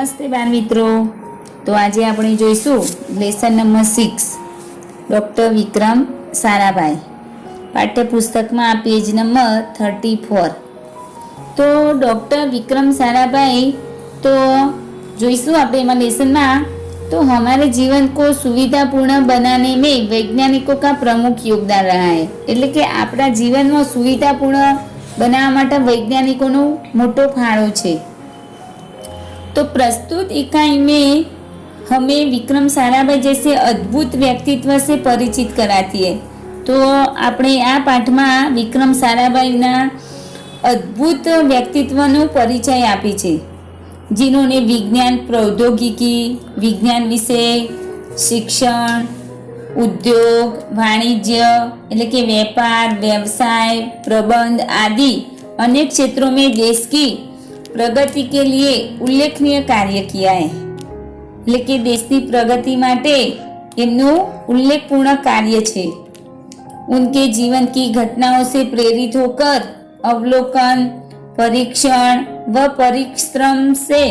નમસ્તે બાળ મિત્રો. તો આજે આપણે જોઈશું lesson number 6 doctor Vikram Sarabhai. પાઠ્યપુસ્તકમાં આ પેજ નંબર 34. તો ડૉક્ટર વિक्रम साराभाई तो જોઈશું આપણે એમાં લેસનમાં. तो हमारे जीवन को सुविधापूर्ण बनाने में वैज्ञानिकों का प्रमुख योगदान रहा है. એટલે કે આપણા જીવનમાં સુવિધાપૂર્ણ બનાવવા માટે વૈજ્ઞાનિકોનો મોટો ફાળો છે. तो प्रस्तुत इकाई में हमें विक्रम साराभाई जैसे अद्भुत व्यक्तित्व से परिचित कराती है. तो આપણે આ પાઠમાં વિક્રમ સારાભાઈના अद्भुत व्यक्तित्वનો परिचय આપી છે, जिन्होंने विज्ञान प्रौद्योगिकी, विज्ञान विषय, शिक्षण, उद्योग, वाणिज्य એટલે કે व्यापार, व्यवसाय, प्रबंध आदि अनेक क्षेत्रों में देश की प्रगति के लिए उल्लेखनीय कार्य किया है. એટલે કે દેશની પ્રગતિ માટે એમનું ઉલ્લેખપૂર્ણ કાર્ય છે. उनके जीवन की घटनाओं से प्रेरित होकर अवलोकन, परीक्षण व परिश्रम से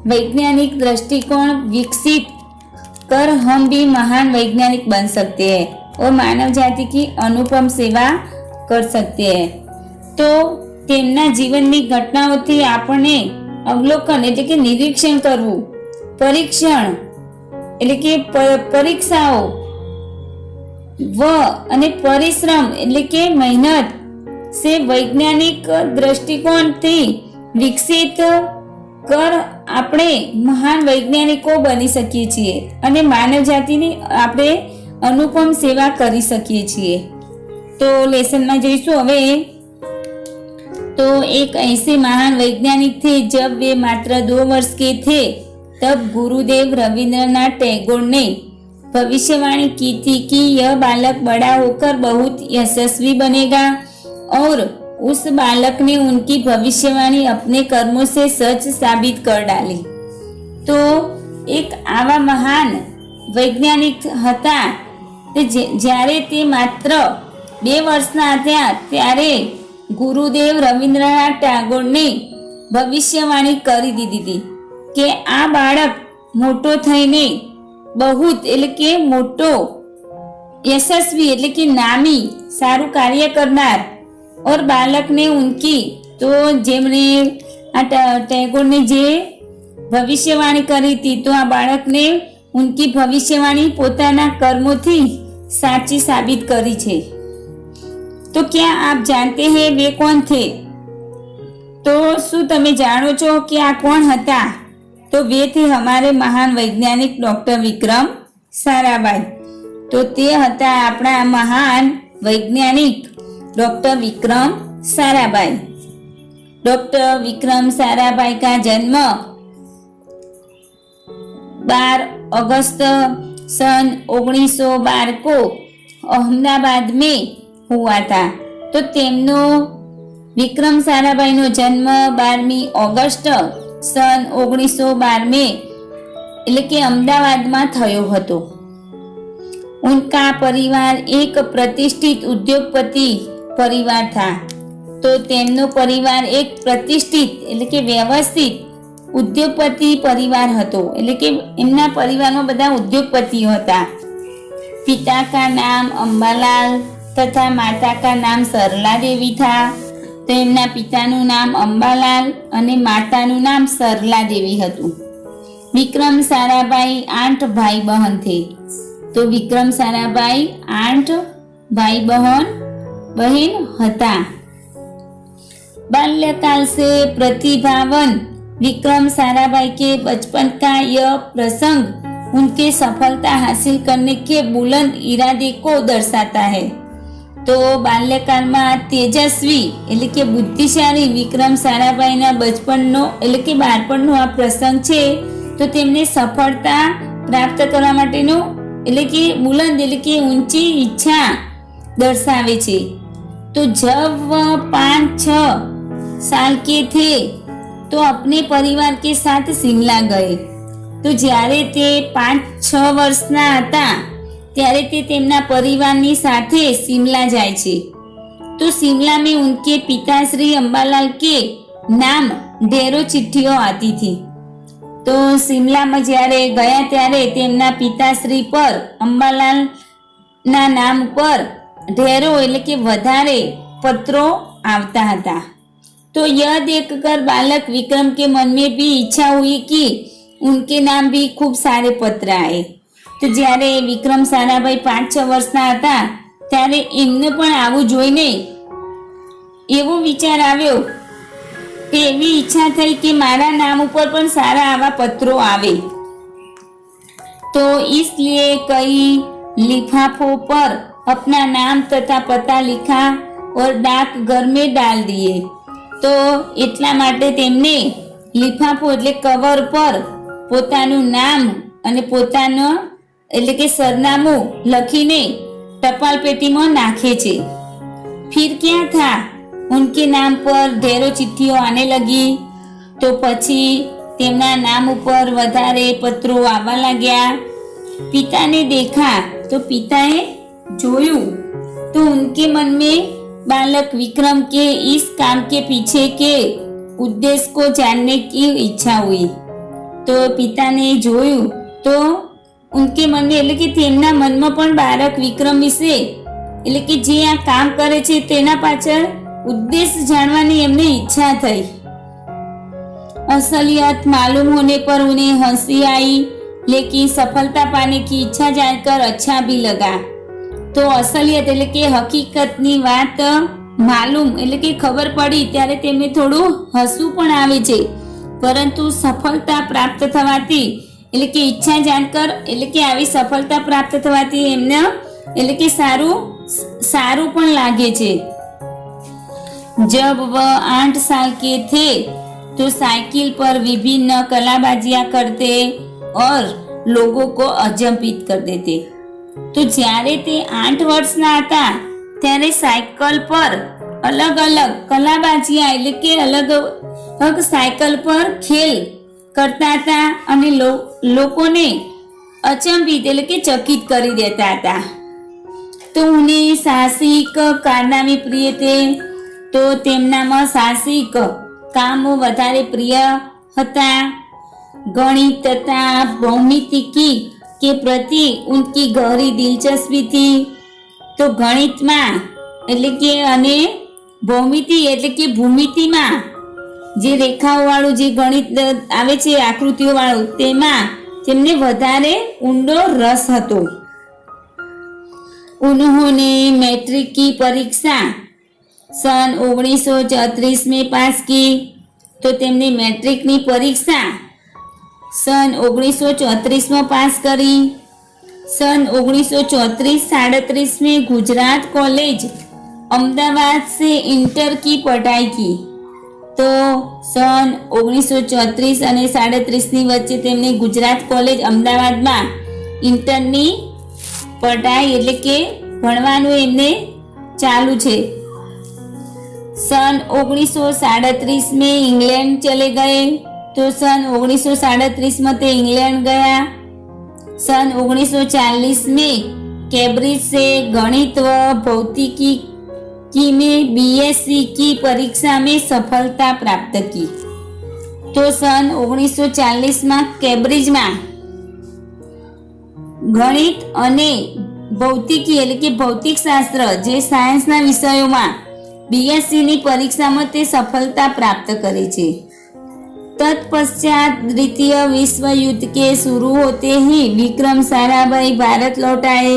वैज्ञानिक दृष्टिकोण विकसित कर हम भी महान वैज्ञानिक बन सकते हैं और मानव जाति की अनुपम सेवा कर सकते हैं. तो તેમના જીવનની ઘટનાઓથી આપણે અવલોકન એટલે કે નિરીક્ષણ કરવું, પરીક્ષણ એટલે કે પરીક્ષાઓ व અને પરિશ્રમ એટલે કે મહેનત से वैज्ञानिक दृष्टिकोणથી વિકસિત કર આપણે મહાન વૈજ્ઞાનિકો બની શકીએ છીએ અને માનવ જાતિની આપણે અનુપમ સેવા કરી શકીએ છીએ. તો લેસનમાં જોઈશું હવે. तो एक ऐसे महान वैज्ञानिक थे जब वे मात्र 2 वर्ष के थे तब गुरुदेव रविंद्रनाथ टैगोर ने भविष्यवाणी की थी कि यह बालक बड़ा होकर बहुत यशस्वी बनेगा और उस बालक ने उनकी भविष्यवाणी अपने कर्मों से सच साबित कर डाली. तो एक आवा महान वैज्ञानिक હતા તે જ્યારે તે માત્ર 2 વર્ષના હતા ત્યારે ગુરુદેવ રવિન્દ્રનાથ ટાગોરને ભવિષ્યવાણી કરી દીધી હતી કે આ બાળક મોટો થઈને બહુત એટલે કે મોટો યશસ્વી એટલે કે નામી સારું કાર્ય કરનાર और बालक ने उनकी तो જેમણે આ टैगोर ने જે ભવિષ્યવાણી કરી હતી તો આ બાળકને ઉનકી ભવિષ્યવાણી પોતાના કર્મોથી સાચી સાબિત કરી છે. तो क्या आप जानते हैं वे कौन थे? तो શું તમે જાણો છો કે આ કોણ હતા? તો वे थे हमारे महान वैज्ञानिक डॉक्टर विक्रम साराभाई. तो તે હતા આપણા મહાન વૈજ્ઞાનિક डॉक्टर विक्रम साराभाई. डॉक्टर विक्रम साराभाई का जन्म 12 अगस्त सन 1912 को अहमदाबाद में हुआ था. तो તેમનો વિક્રમ સારાભાઈનો જન્મ 12મી ઓગસ્ટ સન 1912 में એટલે કે અમદાવાદમાં થયો હતો. उनका परिवार एक प्रतिष्ठित उद्योगपति परिवार था. तो તેમનો પરિવાર એક પ્રતિષ્ઠિત એટલે કે વ્યવસ્થિત ઉદ્યોગપતિ પરિવાર હતો. એટલે કે એમના પરિવારમાં બધા ઉદ્યોગપતિઓ હતા. पिता का नाम अंबालाल तथा माता का नाम सरला देवी था. तो એમના પિતાનું નામ અંબાલાલ અને માતાનું નામ સરલા દેવી હતું. વિક્રમ સારાભાઈ 8 ભાઈ બહેન थे. तो विक्रम साराभाई 8 भाई बहन હતા. बाल्यकाल से प्रतिभावान विक्रम साराभाई के बचपन का यह प्रसंग उनके सफलता हासिल करने के बुलंद इरादे को दर्शाता है. तो बाल्यकालમાં તેજસ્વી એટલે કે બુદ્ધિશાળી વિક્રમ સારાભાઈના બચપનનો એટલે કે બાળપણનો આ પ્રસંગ છે. તો તેમને સફળતા પ્રાપ્ત કરવા માટેનો એટલે कि बुलंद એટલે कि ऊंची इच्छा दर्शावे छे. तो जब वह 5-6 साल के थे तो अपने परिवार के साथ शिमला गए. तो જ્યારે તે 5-6 વર્ષના હતા ત્યારે તે તેમના પરિવારની સાથે शिमला જાય છે. तो शिमला में उनके पिता श्री अंबालाल के नाम ढेरों चिट्ठियों आती थी. તો શિમલામાં જ્યારે ગયા ત્યારે તેમના પિતાશ્રી પર અંબાલાલના નામ પર ઢેરો એટલે કે વધારે पत्रों आवता था। तो यह देखकर बालक विक्रम के मन में भी इच्छा हुई कि उनके नाम भी खूब सारे पत्र आए। तो જ્યારે વિક્રમ સારાભાઈ 5-6 વર્ષના હતા ત્યારે એમને પણ આવું જોઈને એવો વિચાર આવ્યો કે એવી ઈચ્છા થઈ કે મારા નામ ઉપર પણ સારા આવા પત્રો આવે। तो इसलिए कई लिफाफों पर अपना नाम तथा पता लिखा और डाक घर में डाल दिए। तो એટલા માટે તેમને લિફાફો એટલે કવર પર પોતાનું નામ અને પોતાનો એટલે કે સરનામું લખીને टपाल पेटी में नाखे छे। फिर क्या था, उनके नाम पर ढेरों चिट्ठियों आने लगी। तो पछी तेमना नाम ऊपर वधारे पत्रों आवा लाग्या। पिता ने देखा तो पिताए जोयू तो उनके मन में बालक विक्रम के इस काम के पीछे के उद्देश्य को जानने की इच्छा हुई। तो पिता ने जोयू तो उनके मन में એટલે કે તેમના મનમાં પણ બાળક વિક્રમ વિશે એટલે કે જે આ કામ કરે છે તેના પાછળ ઉદ્દેશ્ય જાણવાની એમને ઈચ્છા થઈ। असलियत मालूम होने पर उन्हें हंसी आई, लेकिन सफलता पाने की इच्छा जानकर अच्छा भी लगा। तो असलियत એટલે કે હકીકતની વાત માલુમ એટલે કે ખબર પડી ત્યારે તેમને થોડું હસવું પણ આવે છે, પરંતુ સફળતા પ્રાપ્ત થવાથી એટલે કે ઈચ્છા જાણકર એટલે કે આવી સફળતા પ્રાપ્ત થવાથી એમને એટલે કે સારું પણ લાગે છે। जब वह 8 साल के थे तो साइकिल पर विभिन्न कलाबाजियां करते और लोगों को अचंभित कर देते। तो જ્યારે તે 8 વર્ષના હતા ત્યારે સાયકલ પર અલગ અલગ કલાબાજીયા એટલે કે અલગ અલગ સાયકલ પર ખેલ કરતા હતા અને લોકોને અચંબિત એટલે કે ચકિત કરી દેતા હતા। તો ઉन्हें સાહસિક કારનામે પ્રિય थे। તો તેમનામાં સાહસિક કામો વધારે પ્રિય હતા। ગણિત તથા ભૌમિતિકી के प्रति उनकी गहरी दिलचस्पी थी। तो गणित में એટલે કે અને ભૌમિતિ એટલે કે ભૂમિતિમાં જે રેખાઓ વાળું જે ગણિત આવે છે આકૃતિઓ વાળું તેમાં તેમને વધારે ઊંડો રસ હતો। उन्होंने मैट्रिक की परीक्षा सन 1934 में पास की। तो तेमने मैट्रिक ની પરીક્ષા सन 1934 में पास करी। सन 1934-37 में गुजरात कॉलेज अहमदाबाद से इंटर की पढ़ाई की। तो सन 1934 અને 37 ની વચ્ચે તેમને ગુજરાત કોલેજ અમદાવાદમાં ઇન્ટરની પઢાઈ એટલે કે ભણવાનું એમને ચાલુ છે। सन 1937 में इंग्लैंड चले गए। तो सन 1937 में ते इंग्लैंड गया। सन 1940 में कैम्ब्रिज से गणित व भौतिकी में बीएससी की परीक्षा में सफलता प्राप्त की। तो सन 1940 में कैम्ब्रिज में गणित अने भौतिकी એટલે કે ભૌતિક શાસ્ત્ર જે સાયન્સના વિષયોમાં बीएससी ની પરીક્ષામાં તે સફળતા પ્રાપ્ત કરે છે। तत्पश्चात द्वितीय विश्व युद्ध के शुरू होते ही विक्रम साराभाई भारत लौट आए।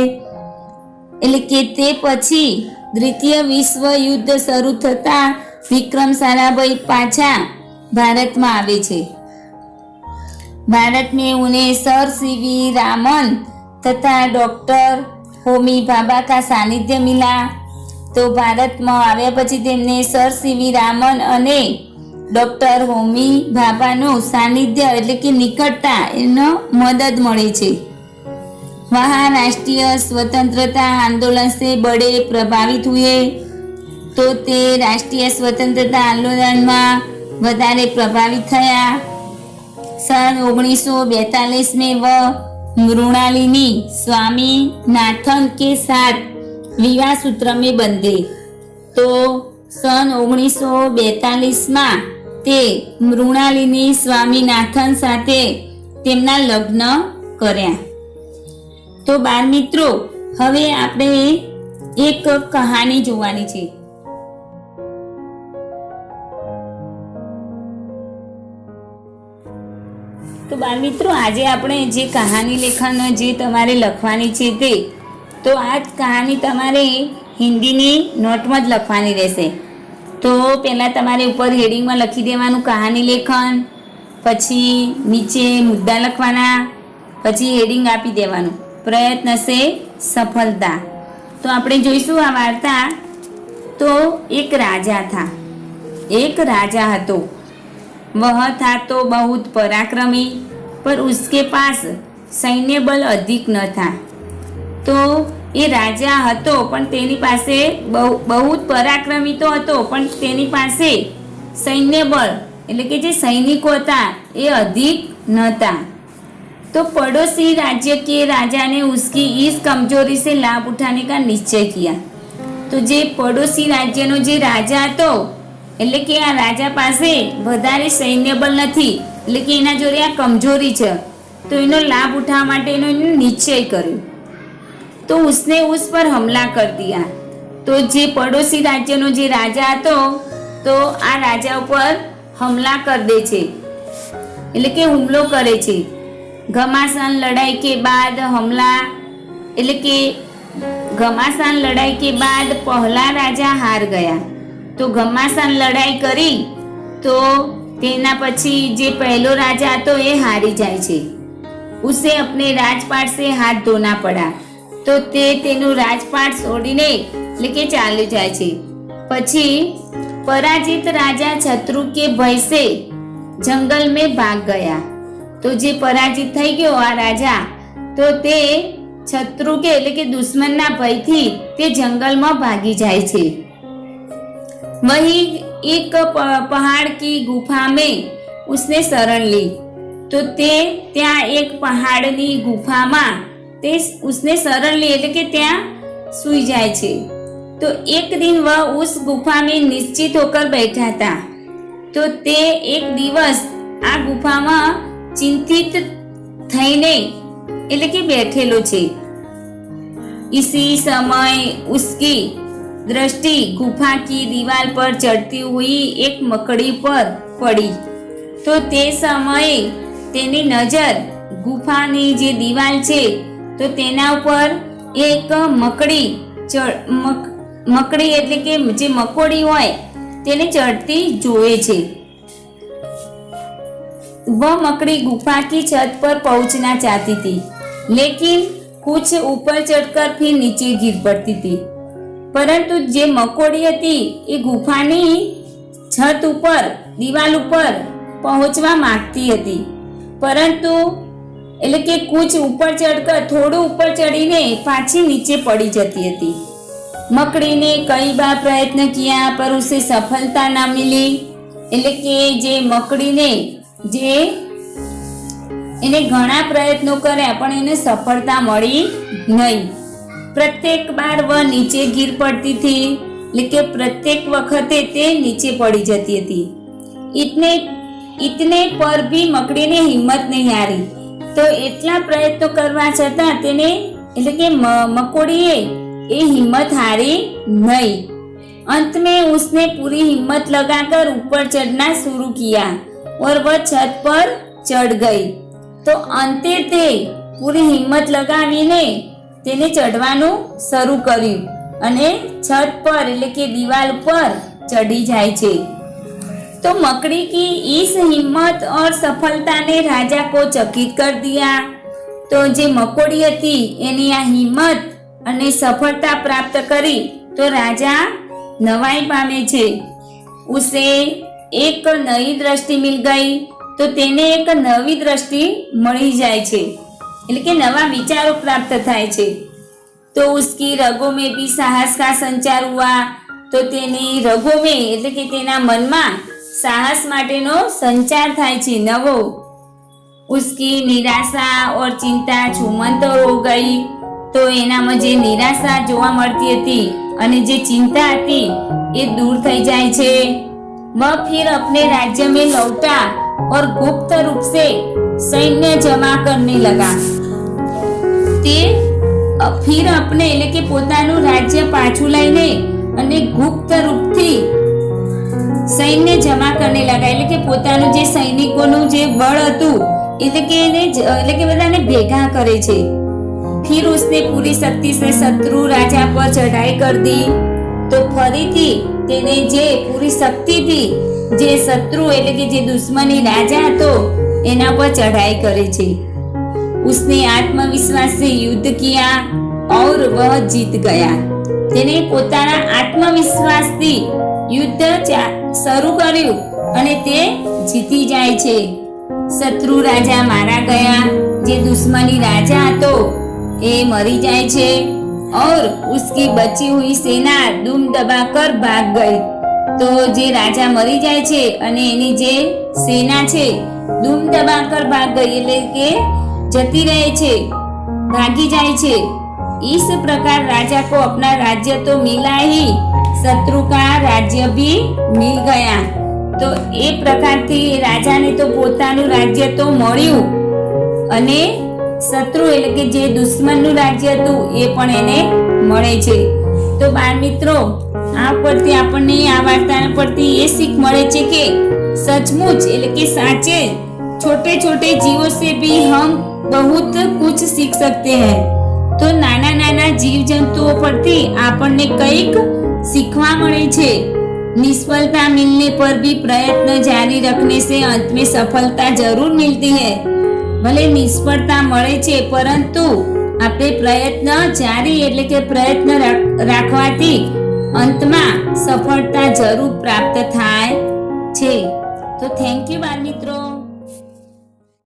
એટલે કે તે પછી દ્વિતીય વિશ્વ યુદ્ધ શરૂ થતા વિક્રમ સારાભાઈ પાછા ભારતમાં આવે છે। भारत में उन्हें सर सीवी रामन तथा डॉक्टर होमी भाभा का सानिध्य मिला। तो भारत में આવ્યા પછી તેમને સર સીવી રામન અને ડોક્ટર હોમી ભાભાનું સાનિધ્ય એટલે કે નિકટતા એનો મદદ મળે છે। वहाँ राष्ट्रीय स्वतंत्रता आंदोलन से बड़े प्रभावित हुए। तो ते राष्ट्रीय स्वतंत्रता आंदोलन में વધારે प्रभावित થયા। सन 1942 में वह मृणालिनी स्वामी नाथन के साथ विवाह सूत्र में बंधे। तो सन 1942 में તે મૃણાલિની સ્વામીનાથન સાથે તેમના લગ્ન કર્યા. તો બાળ મિત્રો, હવે આપણે એક કહાની જોવાની છે. તો બાળ મિત્રો, આજે આપણે જે કહાની લેખન જે તમારે લખવાની છે તે, તો આ જ કહાની તમારે હિન્દીની નોટમાં જ લખવાની રહેશે. તો પહેલાં તમારે ઉપર હેડિંગમાં લખી દેવાનું કહાની લેખન, પછી નીચે મુદ્દા લખવાના, પછી હેડિંગ આપી દેવાનું પ્રયત્ન સે સફળતા. તો આપણે જોઈશું આ વાર્તા. તો એક રાજા था, एक राजा હતો. वह था तो बहुत पराक्रमी, पर उसके पास सैन्य बल अधिक न था. तो એ રાજા હતો પણ તેની પાસે બહુ પરાક્રમી તો હતો, પણ તેની પાસે સૈન્ય બળ એટલે કે જે સૈનિકો હતા એ અધિક નહોતા. तो पड़ोसी राज्य के राजा ने उसकी इस कमजोरी से लाभ उठाने का निश्चय किया. तो जे पड़ोसी राज्यનો જે રાજા હતો એટલે કે આ રાજા પાસે વધારે સૈન્ય બળ નથી, એટલે કે એના જોડે આ કમજોરી છે, તો એનો લાભ ઉઠાવવા માટેનો એનો નિશ્ચય કર્યો. तो उसने उस पर हमला कर दिया. तो જે પડોશી રાજ્યનો જે રાજા હતો તો આ રાજા ઉપર हमला कर दे છે, એટલે કે હુમલો કરે છે. घमासान लड़ाई के बाद हमला એટલે કે ઘમાસાન લડાઈ કે બાદ પહેલા રાજા હાર ગયા. તો ઘમાસાન લડાઈ કરી તો તેના પછી જે પહેલો રાજા હતો એ હારી જાય છે. ઉસે અપને રાજપાટ સે હાથ ધોના પડા. તો તે તેનું રાજપાટ છોડીને એટલે કે ચાલ્યો જાય છે. પછી પરાજિત રાજા શત્રુ કે ભય से जंगल में भाग गया. तो जे पराजित થઈ ગયો આ રાજા, તો તે શત્રુ કે એટલે કે દુશ્મનના ભયથી તે જંગલમાં ભાગી જાય છે. वही एक पहाड़ की गुफा में उसने शरण ली. तो તે ત્યાં એક પહાડની ગુફામાં તે उसने शरण ली એટલે કે ત્યાં સૂઈ જાય છે. तो एक दिन वह उस गुफा में निश्चित होकर बैठा था. तो તે એક દિવસ આ ગુફામાં चिंतित થઈને એટલે કે બેઠેલો છે. इसी समय उसकी दृष्टि गुफा की दीवार पर चढ़ती हुई एक मकड़ी पर पड़ी. तो તે સમયે તેની નજર ગુફાની જે દિવાલ છે તો તેના ઉપર એક મકડી એટલે કે જે મકોડી હોય તેને ચડતી જોવે છે. वह मकड़ी गुफा की छत पर पहुंचना चाहती थी, लेकिन कुछ ऊपर चढ़कर फिर नीचे गिर पड़ती थी. परंतु जे मकोड़ी હતી એ ગુફાની છત ઉપર દિવાલ ઉપર પહોંચવા માંગતી હતી, પરંતુ એટલે કે કુછ ઉપર ચડકર થોડું ઉપર ચડીને પાછી નીચે પડી જતી હતી. મકડી ने कई बार प्रयत्न किया पर उसे सफलता न मिली. એટલે કે જે મકડીને જે એને ઘણા પ્રયત્નો કર્યા પણ એને સફળતા મળી નહીં. પ્રત્યેક બાર વહ નીચે ગીર પડતી थी, એટલે કે પ્રત્યેક વખતે તે નીચે પડી જતી હતી. ઇતને પર भी મકડીને હિંમત નહીં હારી. તો એટલા પ્રયત્નો કરવા છતાં તેને એટલે કે મકોડીએ એ હિંમત હારી નહીં. अंत में उसने पूरी हिम्मत लगाकर ऊपर चढ़ना शुरू किया और वह छत पर चढ़ गई. तो अंते ते पूरी हिम्मत लगावीने તેને ચડવાનું શરૂ કર્યું અને છત પર એટલે કે દિવાલ પર ચડી જાય છે. तो मकड़ी की इस हिम्मत और सफलता ने राजा को चकित कर दिया. तो જે મકોડી હતી એની આ હિંમત અને સફળતા પ્રાપ્ત કરી તો રાજા નવાઈ પામે છે. ઉસે એક નઈ દ્રષ્ટિ મિલ ગઈ. તો તેને એક નવી દ્રષ્ટિ મળી જાય છે, એટલે કે નવા વિચારો પ્રાપ્ત થાય છે. તો उसकी रगों में भी साहस का संचार हुआ. तो તેની રગો में એટલે કે તેના મનમાં સાહસ માટેનો સંચાર થાય છે નવો. उसकी निराशा और चिंता छूमंतर हो गई. तो એનામાં જે નિરાશા જોવા મળતી હતી અને જે ચિંતા હતી એ દૂર થઈ જાય છે. वह फिर अपने राज्य में लौटा और गुप्त रूप से सैन्य जमा करने लगा। તે ફિર अपने એટલે કે પોતાનું રાજ્ય પાછું લઈને અને ગુપ્ત રૂપથી સૈન્ય જમા કરને લગા એટલે કે પોતાનું જે સૈનિકોનું જે બળ હતું એટલે કે બધાને ભેગા કરે છે। फिर उसने पूरी शक्ति से शत्रु राजा पर चढ़ाई कर दी। तो फरीथी તેને જે પૂરી શક્તિથી જે શત્રુ એટલે કે જે દુશ્મની રાજા હતો એના પર ચढ़ाई करे છે। उसने आत्मविश्वास से युद्ध किया और वह जीत गया। તેને પોતાના આત્મવિશ્વાસથી યુદ્ધ શરૂ કર્યું અને તે જીતી જાય છે। શત્રુ રાજા મારા ગયા, જે દુશ્મની રાજા હતો એ મરી જાય છે। और उसकी बची हुई सेना दुम दबाकर भाग गई। तो जे राजा मरी जाए छे अने एनी जे सेना छे दुम दबाकर भाग गई એટલે કે जती रहे छे, भागी जाए छे। इस प्रकार राजा को अपना राज्य तो मिला ही, शत्रु का राज्य भी मिल गया। तो ए प्रकार थी राजा ने तो पोताનું राज्य तो મળ્યું અને શત્રુ એટલે કે જે દુશ્મનનું રાજ્ય હતું એ પણ એને મળે છે। તો બાળ મિત્રો, આ પરથી આપણને આ વાર્તા પરથી એ શીખ મળે છે કે सचमुच એટલે કે સાચે छोटे छोटे जीवों से भी हम बहुत कुछ सीख सकते हैं। तो नाना नाना जीव जंतुओं परથી આપણને કંઈક सीखवा મળે છે। निष्फलता मिलने पर भी प्रयत्न जारी रखने से अंत में सफलता जरूर मिलती है। भले निष्फलता મળે છે પરંતુ આપણે પ્રયત્ન જારી એટલે કે પ્રયત્ન રાખવાથી અંતમાં સફળતા જરૂર પ્રાપ્ત થાય છે। તો થેન્ક યુ બાળ મિત્રો।